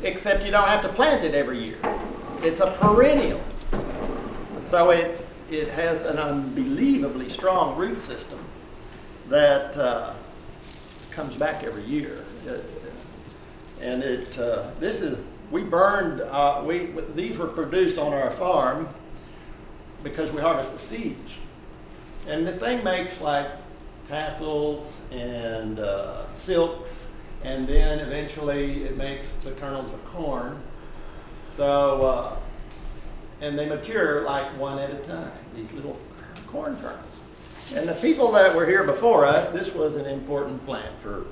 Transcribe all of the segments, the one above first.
except you don't have to plant it every year. It's a perennial. So it has an unbelievably strong root system that comes back every year. And we burned, these were produced on our farm because we harvest the seeds. And the thing makes like tassels and silks, and then eventually it makes the kernels of corn. So, and they mature like one at a time, these little corn kernels. And the people that were here before us, this was an important plant for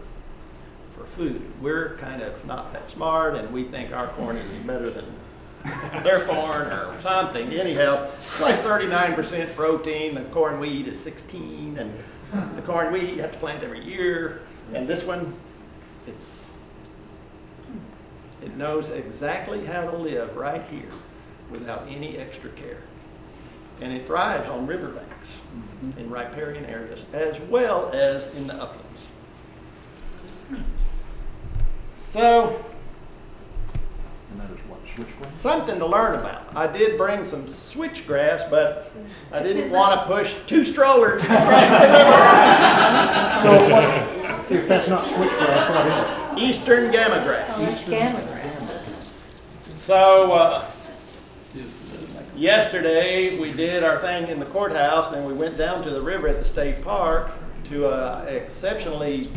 food. We're kind of not that smart, and we think our corn is better than their corn or something. Anyhow, it's like 39% protein. The corn we eat is 16, and the corn we eat you have to plant every year. And this one, it knows exactly how to live right here without any extra care. And it thrives on riverbanks in riparian areas as well as in the uplands. So, And that is what, switchgrass? something to learn about. I did bring some switchgrass, but I didn't want to push 2 strollers across the river. So what, if that's not switchgrass, what is it? Eastern gamma grass. Oh, that's gamma grass. So, yesterday we did our thing in the courthouse, then we went down to the river at the state park to an exceptionally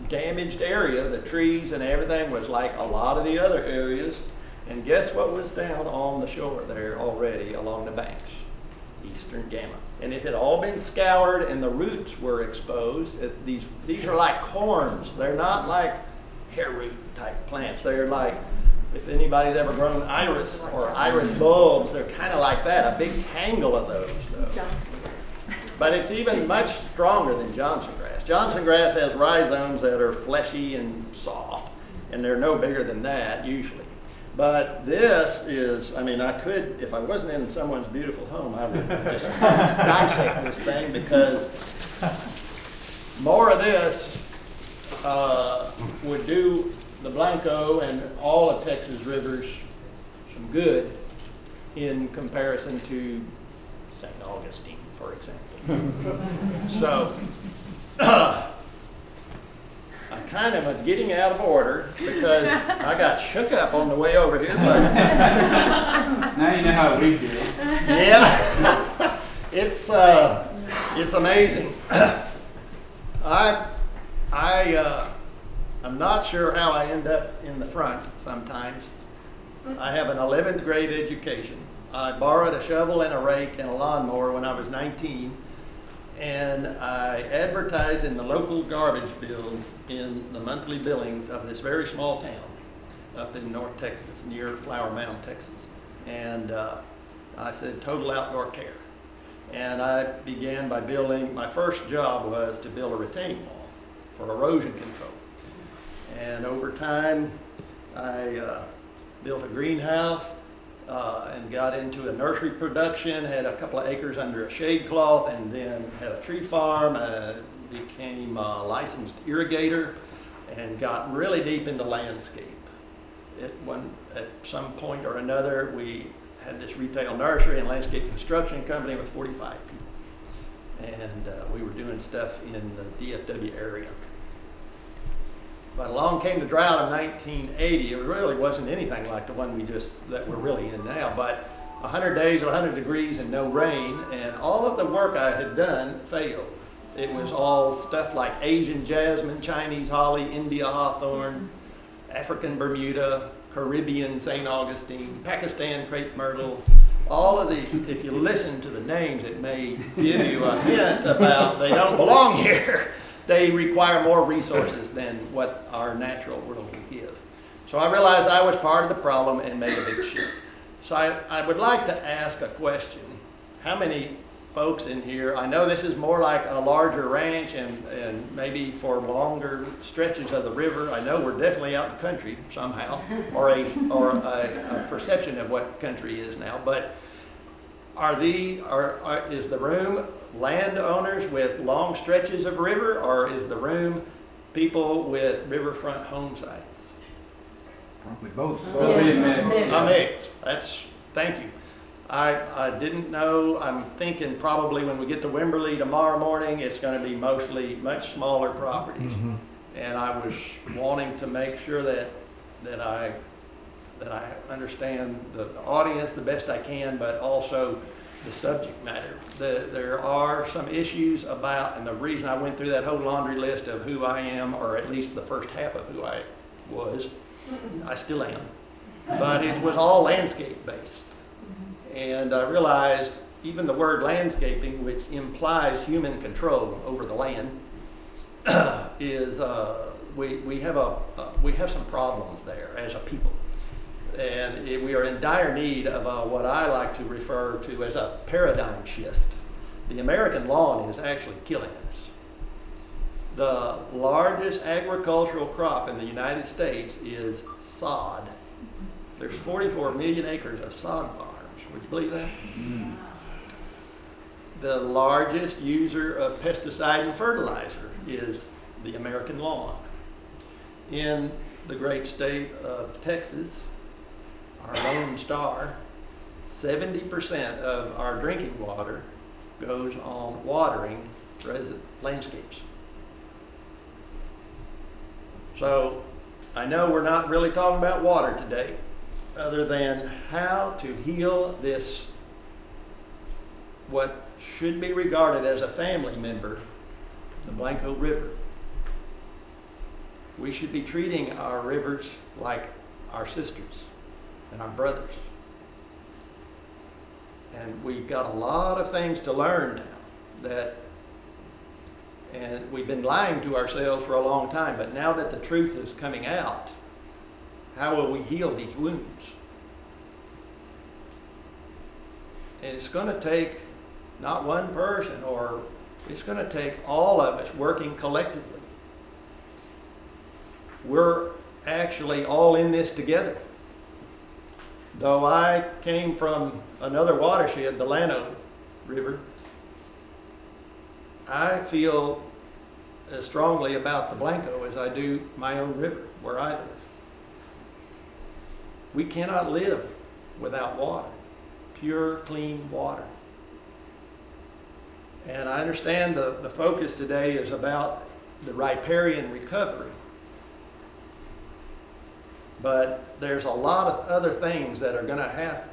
damaged area. The trees and everything was like a lot of the other areas. And guess what was down on the shore there already along the banks? Eastern gamma. And it had all been scoured and the roots were exposed. These are like corns. They're not like hair root type plants. They're like, if anybody's ever grown iris or iris bulbs, they're kind of like that, a big tangle of those though. But it's even much stronger than Johnson grass. Johnson grass has rhizomes that are fleshy and soft, and they're no bigger than that usually. But this is, I mean, I could, if I wasn't in someone's beautiful home, I would just dissect this thing, because more of this would do the Blanco and all of Texas rivers some good in comparison to St. Augustine, for example. So, I kind of am getting out of order because I got shook up on the way over here, but Now you know how we feel. yeah, it's amazing. I'm not sure how I end up in the front sometimes. I have an 11th grade education. I borrowed a shovel and a rake and a lawnmower when I was 19, and I advertised in the local garbage bills in the monthly billings of this very small town up in North Texas, near Flower Mound, Texas. And I said, total outdoor care. And I began by building, my first job was to build a retaining wall for erosion control. And over time, I built a greenhouse and got into a nursery production, had a couple of acres under a shade cloth, and then had a tree farm, became a licensed irrigator, and got really deep into landscape. At some point or another, we had this retail nursery and landscape construction company with 45 people. And we were doing stuff in the DFW area. But along came the drought in 1980. It really wasn't anything like the one that we're really in now, but 100 days of 100 degrees and no rain, and all of the work I had done failed. It was all stuff like Asian jasmine, Chinese holly, India hawthorn, African Bermuda, Caribbean St. Augustine, Pakistan crepe myrtle. All of the, if you listen to the names, it may give you a hint about they don't belong here. They require more resources than what our natural world will give. So I realized I was part of the problem and made a big shift. So I would like to ask a question. How many folks in here, I know this is more like a larger ranch and maybe for longer stretches of the river. I know we're definitely out in the country somehow, or a perception of what country is now, but is the room landowners with long stretches of river, or is the room people with riverfront home sites? Probably both. Well, we admit. I'm mixed. Thank you. I didn't know. I'm thinking probably when we get to Wimberley tomorrow morning, it's going to be mostly much smaller properties. Mhm. And I was wanting to make sure that I understand the audience the best I can, but also the subject matter. There are some issues about, and the reason I went through that whole laundry list of who I am, or at least the first half of who I was, I still am, but it was all landscape based. And I realized even the word landscaping, which implies human control over the land, is we have some problems there as a people, and we are in dire need of what I like to refer to as a paradigm shift. The American lawn is actually killing us. The largest agricultural crop in the United States is sod. There's 44 million acres of sod farms. Would you believe that? Mm. The largest user of pesticide and fertilizer is the American lawn. In the great state of Texas, our lone star, 70% of our drinking water goes on watering landscapes. So I know we're not really talking about water today, other than how to heal this, what should be regarded as a family member, the Blanco River. We should be treating our rivers like our sisters and our brothers. And we've got a lot of things to learn now and we've been lying to ourselves for a long time, but now that the truth is coming out, how will we heal these wounds? And it's going to take not one person, it's going to take all of us working collectively. We're actually all in this together. Though I came from another watershed, the Llano River, I feel as strongly about the Blanco as I do my own river, where I live. We cannot live without water, pure, clean water. And I understand the focus today is about the riparian recovery. But there's a lot of other things that are going to have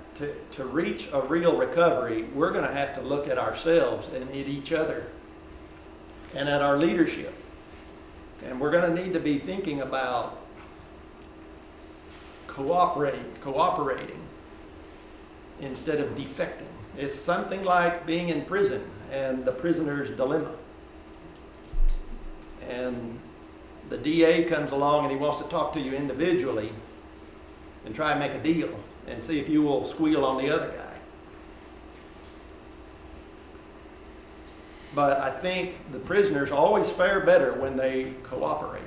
to reach a real recovery. We're going to have to look at ourselves and at each other and at our leadership. And we're going to need to be thinking about cooperating instead of defecting. It's something like being in prison and the prisoner's dilemma. And the DA comes along and he wants to talk to you individually and try and make a deal and see if you will squeal on the other guy. But I think the prisoners always fare better when they cooperate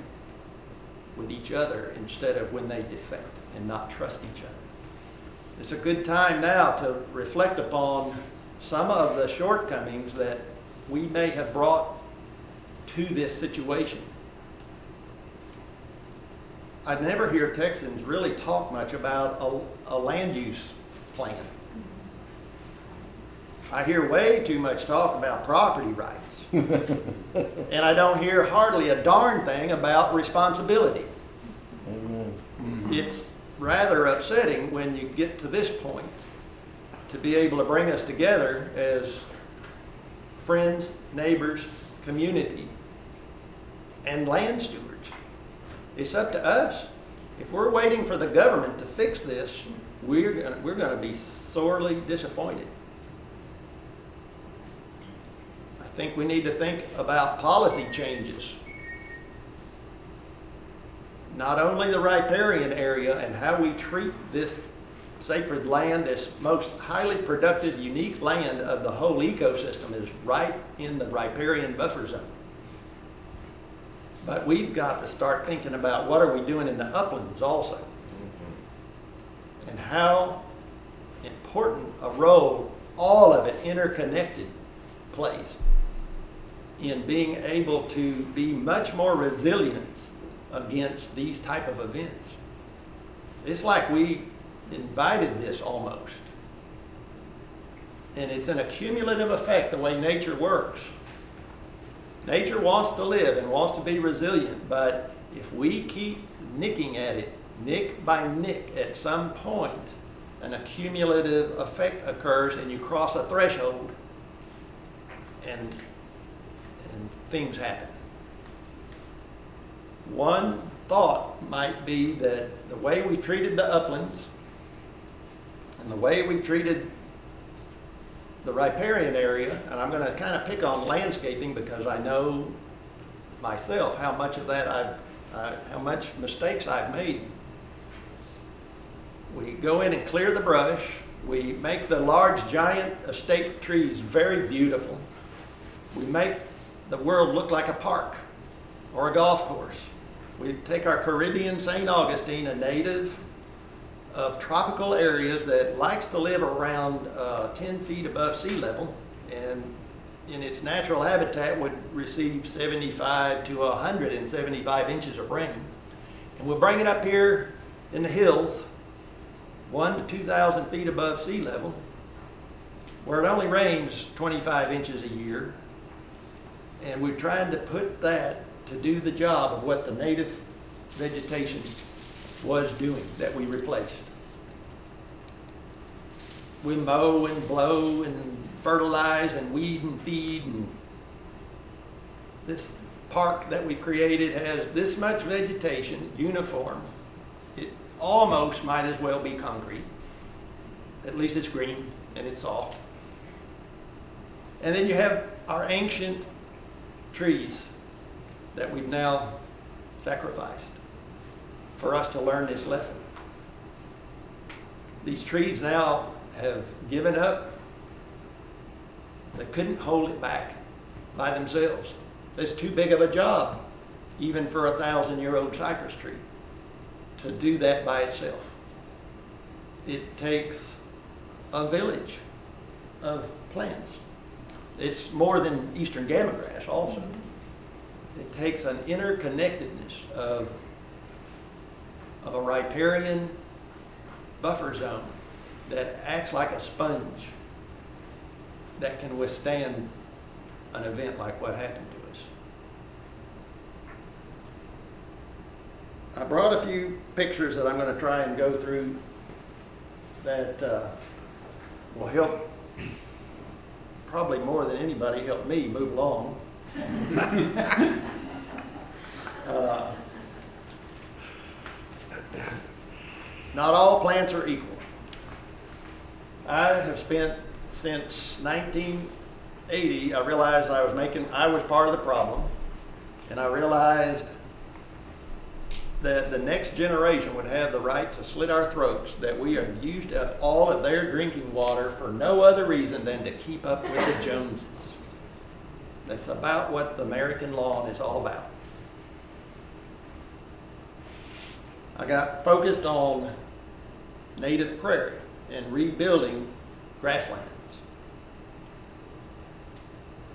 with each other instead of when they defect and not trust each other. It's a good time now to reflect upon some of the shortcomings that we may have brought to this situation. I never hear Texans really talk much about a land use plan. I hear way too much talk about property rights. And I don't hear hardly a darn thing about responsibility. Amen. It's rather upsetting when you get to this point to be able to bring us together as friends, neighbors, community, and land stewards. It's up to us. If we're waiting for the government to fix this, we're going to be sorely disappointed. I think we need to think about policy changes. Not only the riparian area and how we treat this sacred land, this most highly productive, unique land of the whole ecosystem is right in the riparian buffer zone. But we've got to start thinking about what are we doing in the uplands also. And how important a role all of it interconnected plays in being able to be much more resilient against these type of events. It's like we invited this almost. And it's an accumulative effect the way nature works. Nature wants to live and wants to be resilient, but if we keep nicking at it, nick by nick, at some point, an accumulative effect occurs and you cross a threshold and things happen. One thought might be that the way we treated the uplands and the way we treated the riparian area, and I'm going to kind of pick on landscaping because I know myself how much of that how much mistakes I've made. We go in and clear the brush. We make the large giant estate trees very beautiful. We make the world look like a park or a golf course. We take our Caribbean St. Augustine, a native of tropical areas that likes to live around 10 feet above sea level, and in its natural habitat would receive 75 to 175 inches of rain. And we'll bring it up here in the hills, 1,000 to 2,000 feet above sea level, where it only rains 25 inches a year. And we're trying to put that to do the job of what the native vegetation was doing that we replaced. We mow and blow and fertilize and weed and feed, and this park that we created has this much vegetation, uniform. It almost might as well be concrete. At least it's green and it's soft. And then you have our ancient trees that we've now sacrificed for us to learn this lesson. These trees now have given up. They couldn't hold it back by themselves. It's too big of a job, even for a 1,000-year-old cypress tree, to do that by itself. It takes a village of plants. It's more than eastern gamagrass also. It takes an interconnectedness of a riparian buffer zone that acts like a sponge that can withstand an event like what happened to us. I brought a few pictures that I'm going to try and go through that will help, probably more than anybody, help me move along. Not all plants are equal. I have spent since 1980, I realized I was part of the problem, and I realized that the next generation would have the right to slit our throats, that we have used up all of their drinking water for no other reason than to keep up with the Joneses. That's about what the American lawn is all about. I got focused on native prairie and rebuilding grasslands.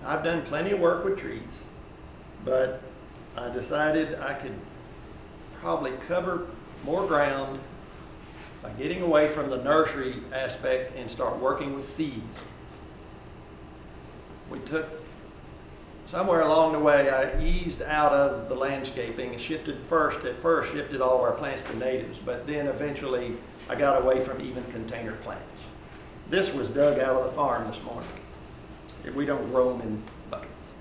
I've done plenty of work with trees, but I decided I could probably cover more ground by getting away from the nursery aspect and start working with seeds. We took, somewhere along the way, I eased out of the landscaping and at first shifted all of our plants to natives, but then eventually I got away from even container plants. This was dug out of the farm this morning. We don't grow them in buckets.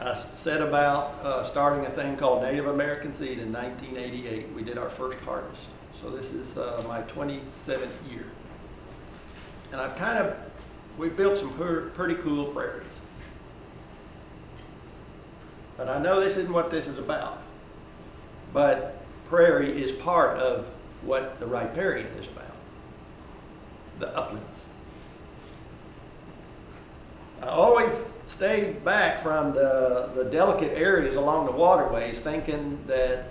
I set about starting a thing called Native American Seed in 1988. We did our first harvest. So this is my 27th year. And we've built some pretty cool prairies. But I know this isn't what this is about. But prairie is part of what the riparian is about, the uplands. I always stay back from the delicate areas along the waterways, thinking that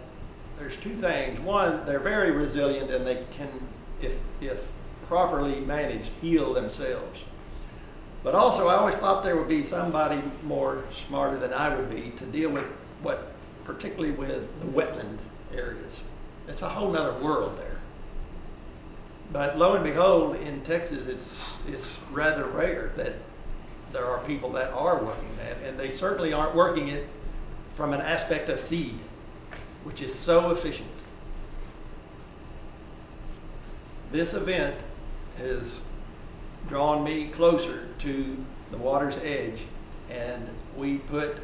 there's two things. One, they're very resilient and they can, if properly managed, heal themselves. But also, I always thought there would be somebody more smarter than I would be to deal with particularly with the wetland areas. It's a whole nother world there. But lo and behold, in Texas, it's rather rare that there are people that are working that, and they certainly aren't working it from an aspect of seed, which is so efficient. This event has drawn me closer to the water's edge, and we put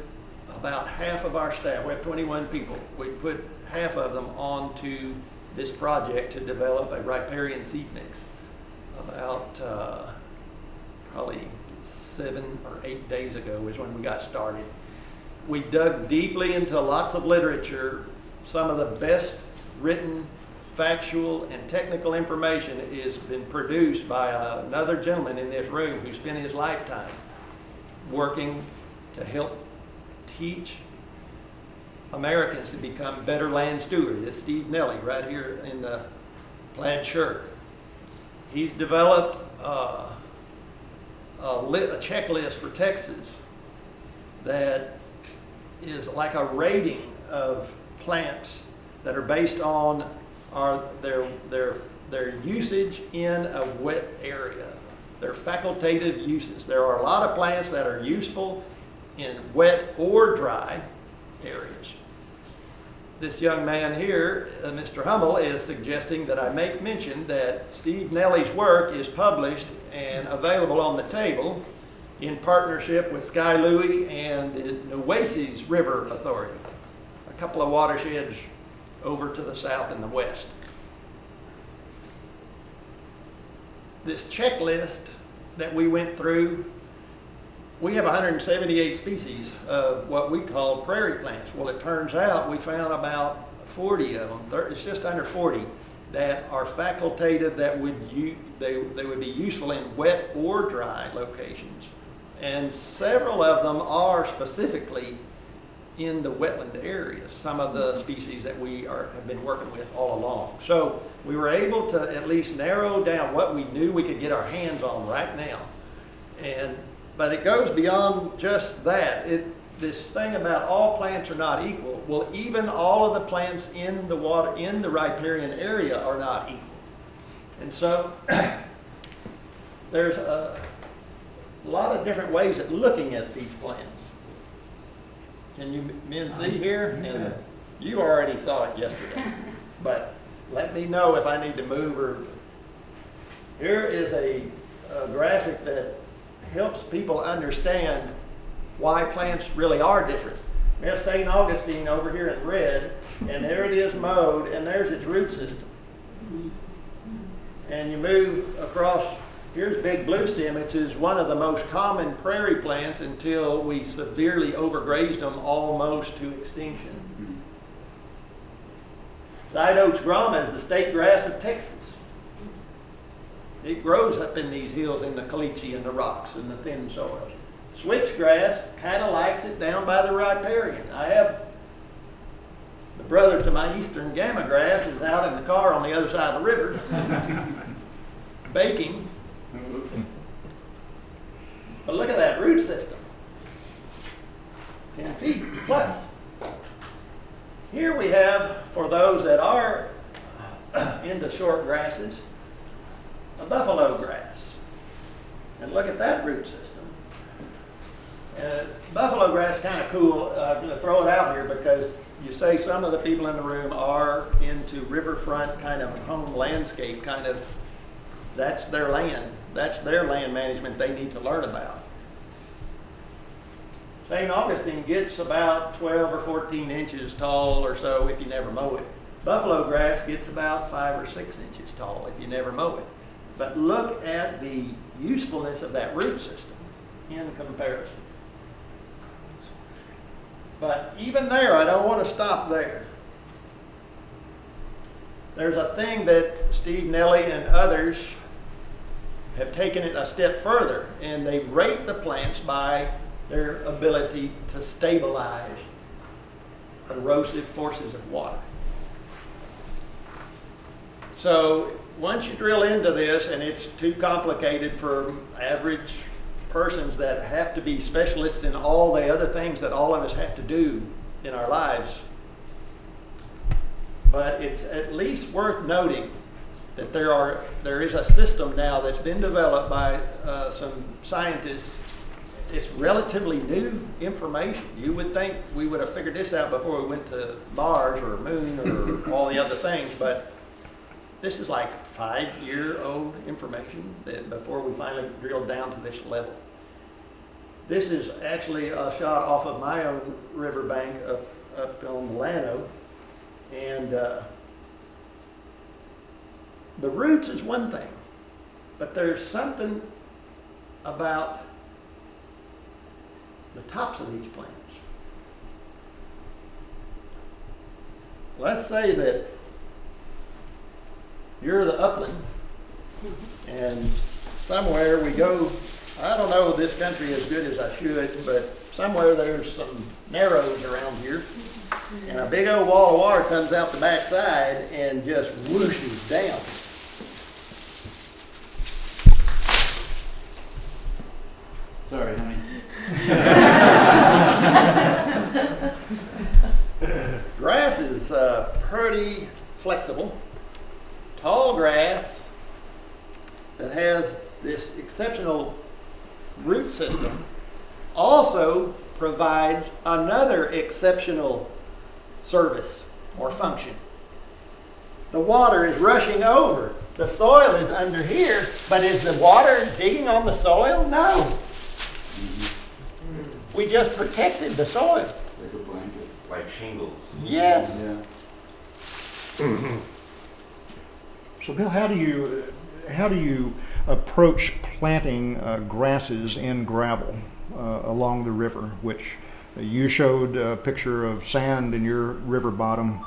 about half of our staff, we have 21 people, we put half of them onto this project to develop a riparian seed mix. About probably 7 or 8 days ago is when we got started. We dug deeply into lots of literature. Some of the best written factual and technical information has been produced by another gentleman in this room who spent his lifetime working to help teach Americans to become better land stewards. It's Steve Nelly right here in the plaid shirt. He's developed a checklist for Texas that is like a rating of plants that are based on their usage in a wet area, their facultative uses. There are a lot of plants that are useful in wet or dry areas. This young man here, Mr. Hummel, is suggesting that I make mention that Steve Nelly's work is published and available on the table in partnership with Sky Louie and the Nueces River Authority, a couple of watersheds over to the south and the west. This checklist that we went through, we have 178 species of what we call prairie plants. Well, it turns out we found about 40 of them, it's just under 40, that are facultative, that they would be useful in wet or dry locations. And several of them are specifically in the wetland areas, some of the species that we have been working with all along. So we were able to at least narrow down what we knew we could get our hands on right now. But it goes beyond just that. This thing about all plants are not equal, well, even all of the plants in the water, in the riparian area are not equal. And so there's a lot of different ways of looking at these plants. Can you men see here? And you already saw it yesterday, but let me know if I need to move. Or here is a graphic that helps people understand why plants really are different. We have St. Augustine over here in red, and there it is mowed, and there's its root system. And you move across, here's big bluestem. It's one of the most common prairie plants until we severely overgrazed them almost to extinction. Side oaks grama is the state grass of Texas. It grows up in these hills in the caliche and the rocks and the thin soils. Switchgrass kind of likes it down by the riparian. I have the brother to my eastern gamma grass is out in the car on the other side of the river baking. But look at that root system. 10 feet plus. Here we have, for those that are into short grasses, a buffalo grass. And look at that root system. Buffalo grass is kind of cool. I'm going to throw it out here because you say some of the people in the room are into riverfront kind of home landscape kind of. That's their land. That's their land management they need to learn about. St. Augustine gets about 12 or 14 inches tall or so if you never mow it. Buffalo grass gets about 5 or 6 inches tall if you never mow it. But look at the usefulness of that root system in comparison. But even there, I don't want to stop there. There's a thing that Steve Nelly and others have taken it a step further, and they rate the plants by their ability to stabilize erosive forces of water. So once you drill into this, and it's too complicated for average persons that have to be specialists in all the other things that all of us have to do in our lives. But it's at least worth noting that there is a system now that's been developed by some scientists. It's relatively new information. You would think we would have figured this out before we went to Mars or Moon or all the other things, but this is like 5-year-old information that before we finally drilled down to this level. This is actually a shot off of my own riverbank up on Llano, and the roots is one thing, but there's something about the tops of these plants. Let's say that you're the upland, and somewhere we go, I don't know this country as good as I should, but somewhere there's some narrows around here, and a big old wall of water comes out the backside and just whooshes down. Sorry, honey. Grass is pretty flexible. Tall grass that has this exceptional root system also provides another exceptional service or function. The water is rushing over. The soil is under here, but is the water digging on the soil? No. We just protected the soil. Like a blanket. Like shingles. Yes. Yeah. So Bill, how do you approach planting grasses in gravel along the river, which you showed a picture of sand in your river bottom.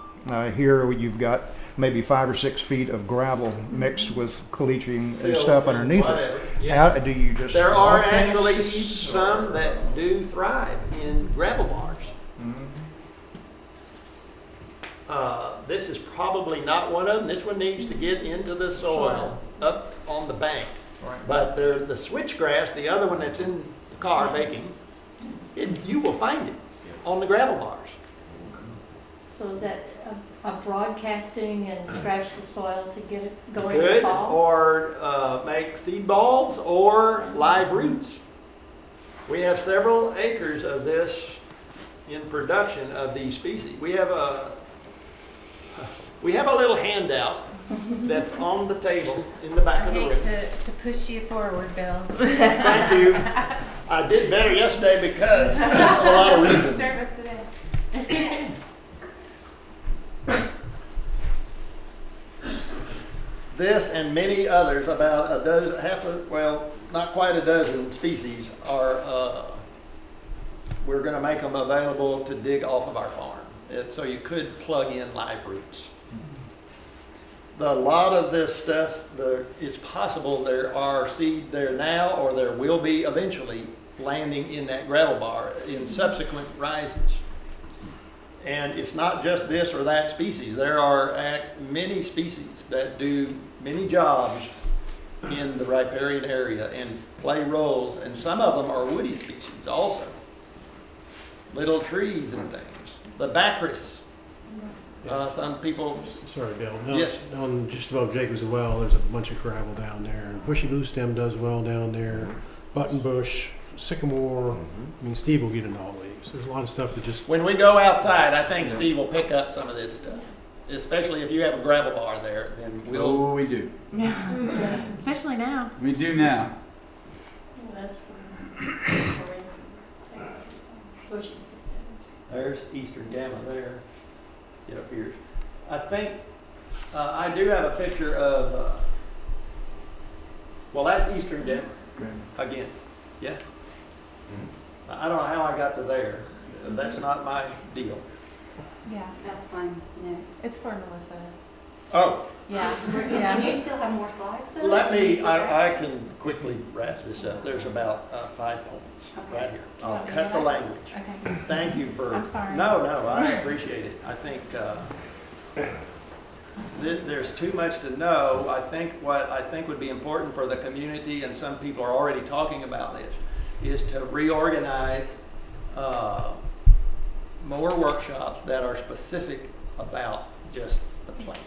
Here you've got maybe 5 or 6 feet of gravel mixed with caliche and stuff underneath it. Yes. How do you just? There are swamp actually this, some or- that do thrive in gravel bars. This is probably not one of them. This one needs to get into the soil up on the bank. Right. But the switchgrass, the other one that's in the car baking, you will find it on the gravel bars. So is that a broadcasting and scratch the soil to get it going in the Good, fall? or make seed balls or live roots. We have several acres of this in production of these species. We have a little handout that's on the table in the back I of the room. hate to push you forward, Bill. Thank you. I did better yesterday because of a lot of reasons. Nervous today. This and many others, about a dozen, not quite a dozen species are, we're going to make them available to dig off of our farm. So you could plug in live roots. A lot of this stuff, it's possible there are seed there now, or there will be eventually landing in that gravel bar in subsequent rises. And it's not just this or that species. There are many species that do many jobs in the riparian area and play roles, and some of them are woody species also. Little trees and things. The bacchus. Some people. Sorry, Bill. Yes. On just above Jacobs Well, there's a bunch of gravel down there. Bushy blue stem does well down there. Buttonbush, sycamore. I mean, Steve will get into all these. There's a lot of stuff that just. When we go outside, I think Steve will pick up some of this stuff. Especially if you have a gravel bar there, then we'll. Oh, we do. Yeah. Especially now. We do now. That's bushy. There's Eastern Gamma there. It appears. I think I do have a picture of. That's Eastern Gamma again. Yes. I don't know how I got to there. That's not my deal. Yeah. That's fine, next. It's for Melissa. Oh, Yeah. Do Yeah. you still have more slides though? let me. I can quickly wrap this up. There's about 5 points right here. I'll Want me to cut the do that? language. Okay. Thank you for. I'm sorry. No, I appreciate it. I think there's too much to know. I think what would be important for the community, and some people are already talking about this, is to reorganize more workshops that are specific about just the plant.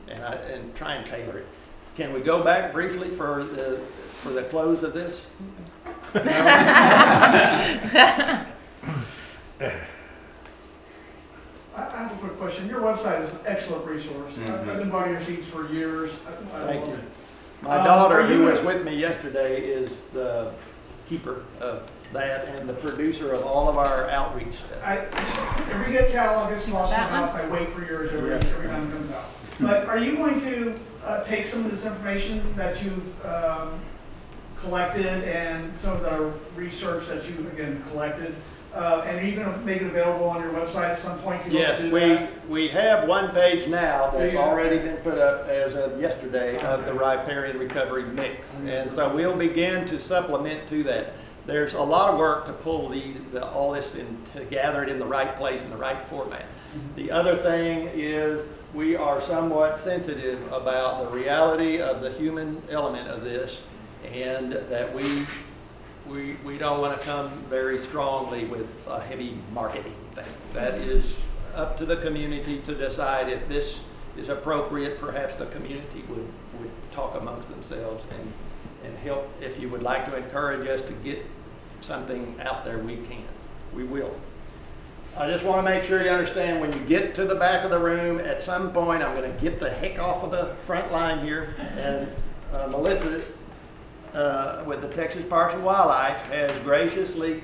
And try and tailor it. Can we go back briefly for the close of this? I have a quick question. Your website is an excellent resource. I've been buying your seeds for years. I Thank love you. it. My daughter, are who you- was with me yesterday, is the keeper of that and the producer of all of our outreach stuff. Every get Catalogus and Lost in the That one? House, I wait for yours every Yes. time it comes out. But are you going to take some of this information that you've collected and some of the research that you've, again, collected, and are you going to make it available on your website at some point? You Yes, hope to do that? we have one page now that's Yeah. already been put up as of yesterday of the riparian recovery mix. And so we'll begin to supplement to that. There's a lot of work to pull all this in, to gather it in the right place, in the right format. The other thing is we are somewhat sensitive about the reality of the human element of this, and that we don't want to come very strongly with a heavy marketing thing. That is up to the community to decide if this is appropriate. Perhaps the community would talk amongst themselves and help. If you would like to encourage us to get something out there, we can. We will. I just want to make sure you understand, when you get to the back of the room, at some point, I'm going to get the heck off of the front line here, and Melissa, with the Texas Parks and Wildlife, has graciously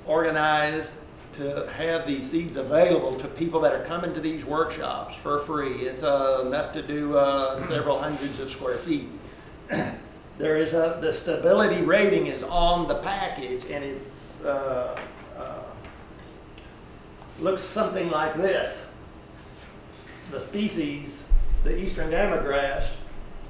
organized to have these seeds available to people that are coming to these workshops for free. It's enough to do several hundreds of square feet. There is the stability rating is on the package, and it's looks something like this. The species, the eastern gamagrass,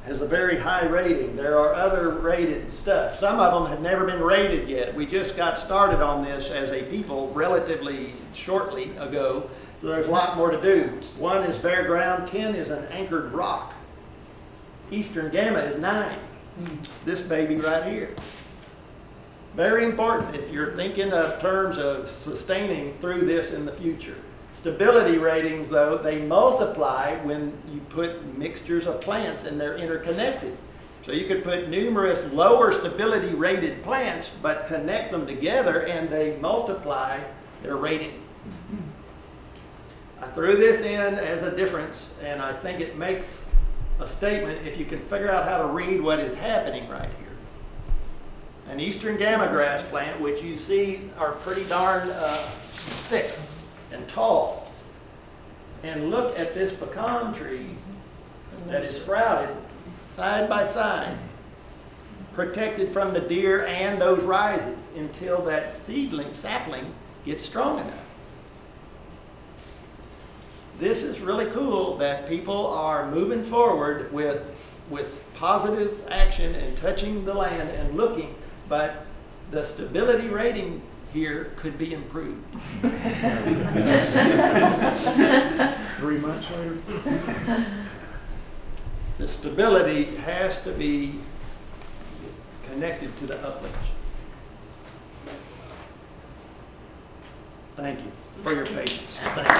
has a very high rating. There are other rated stuff. Some of them have never been rated yet. We just got started on this as a people relatively shortly ago, so there's a lot more to do. 1 is bare ground, 10 is an anchored rock. Eastern gamma is 9. This baby right here. Very important if you're thinking of terms of sustaining through this in the future. Stability ratings, though, they multiply when you put mixtures of plants and they're interconnected. So you could put numerous lower stability rated plants, but connect them together and they multiply their rating. I threw this in as a difference, and I think it makes a statement if you can figure out how to read what is happening right here. An eastern gamagrass plant, which you see are pretty darn thick and tall. And look at this pecan tree that is sprouted side by side, protected from the deer and those rises until that sapling gets strong enough. This is really cool that people are moving forward with positive action and touching the land and looking, but the stability rating here could be improved. 3 months later? The stability has to be connected to the uplands. Thank you for your patience. Thank you.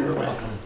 You're welcome.